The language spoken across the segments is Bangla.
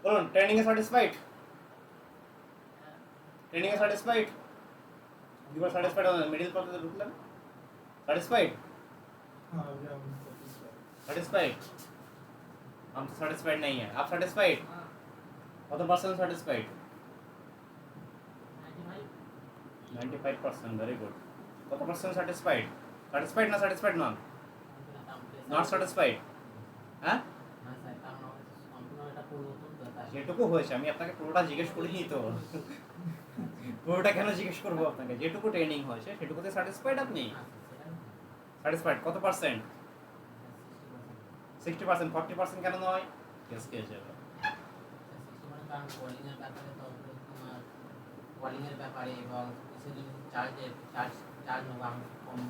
বলুন training A satisfied? Training A satisfied? You are satisfied on the middle part of the book? Satisfied? Satisfied? हम तो satisfied नहीं है. आप satisfied? कत परसेंट satisfied? 95%. Very good. कत परसेंट satisfied? Satisfied ना satisfied ना? Not satisfied? हाँ? যেটুকু হয়েছে আমি আপনাকে পুরোটা জিজ্ঞেস করিনি তো পুরোটা কেন জিজ্ঞেস করবো আপনাকে? যেটুকু ট্রেনিং হয়েছে সেটুকুতে স্যাটিসফাইড আপনি? স্যাটিসফাইড কত পার্সেন্ট? 60%. 40% কেন নয়? কেস কে যাবে কারণ কলিং এর ব্যাপারে তো তোমার কলিং এর ব্যাপারে এবং সেদিন চার্জ নেবো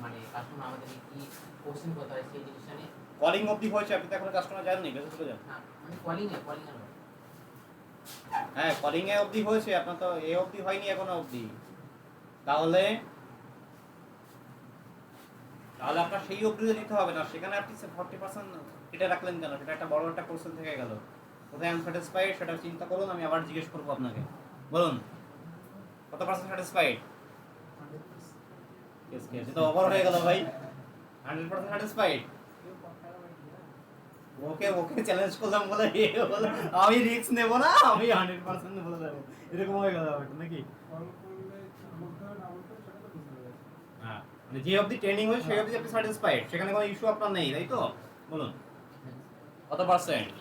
মানে কাস্টমার আমাদেরকে কি কোশ্চেন করতে হয় সেই জিনিসটা নিয়ে। কলিং অবধি হয়েছে, আপনি তো এখন কাস্টমার যাননি, বেশ চলে যান। না মানে কলিং এর হ্যাঁ কলিং এ অবধি হয়েছে, আপনার তো এ অবধি হয়নি এখনো অবধি। তাহলে আপনার সেই অবধি নিতে হবে না, সেখানে আপনি 40% কেটে রাখলেন কেন? সেটা একটা বড় একটা কোশ্চেন থেকে গেল। কোথায় আনস্যাটিসফাইড সেটা চিন্তা করুন, আমি আবার জিজ্ঞেস করবো আপনাকে। বলুন কত পার্সেন্ট স্যাটিসফাইড? তো ওভার হয়ে গেল ভাই। 100% স্যাটিসফাইড? ওকে চ্যালেঞ্জ করলাম বলে আমি রিস্ক নেব না, আমি 100% বলে দেবো, এরকম হয়ে গেল নাকি? হ্যাঁ মানে যে অবধি ট্রেনিং হয়েছে সেই অবধি আপনি স্যাটিসফাইড, সেখানে কোনো ইস্যু আপনার নেই, তাই তো? বলুন কত পার্সেন্ট?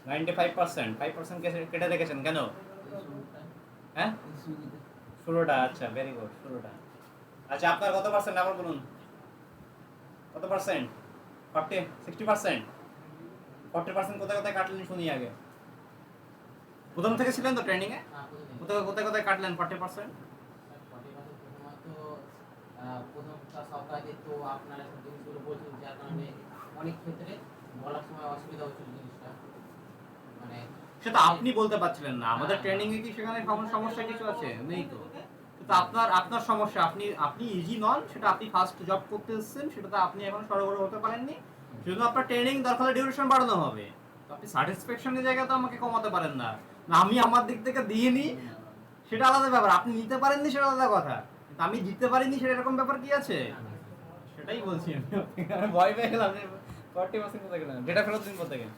95%. 5% কেটে রেখেছেন কেন? হ্যাঁ ষোলোটা। আচ্ছা ভেরি গুড, ষোলোটা। আচ্ছা আপনার কত পার্সেন্ট আবার বলুন, কত পার্সেন্ট? 60%? 40% কোথায় কোথায় কাটলেন শুনি আগে। প্রথম থেকে ছিলেন তো ট্রেনিং এ? কোথায় কোথায় কাটলেন 40%? প্রথমটা সপ্তাহে তো আপনারা সব জিনিসগুলো বলছেন, যার কারণে অনেক ক্ষেত্রে বলার সময় অসুবিধা হচ্ছিল জিনিসটা। মানে সেটা আপনি বলতে পারছিলেন না, আমাদের ট্রেনিং এ কি সেখানে সমস্যা কিছু আছে? নেই তো। কিন্তু আপনার সমস্যা, আপনি ইজি নন, সেটা আপনি ফার্স্ট জব করতে এসেছেন, সেটাতে আপনি এখন সরবরাহ হতে পারেননি, সেজন্য আপনার ট্রেনিং দরকার হলে ডিউরেশন বাড়ানো হবে। তো আপনি স্যাটিসফ্যাকশনের জায়গা তো আমাকে কমাতে পারেন না। আমি আমার দিক থেকে দিয়ে নিই সেটা আলাদা ব্যাপার, আপনি নিতে পারেননি সেটা আলাদা কথা, কিন্তু আমি দিতে পারিনি সেটা এরকম ব্যাপার কি আছে? সেটাই বলছি আমি। ভয় পেয়ে গেলাম 40% কোথায় গেলাম, ডেটা ফেরত দিন কোথায় গেলেন?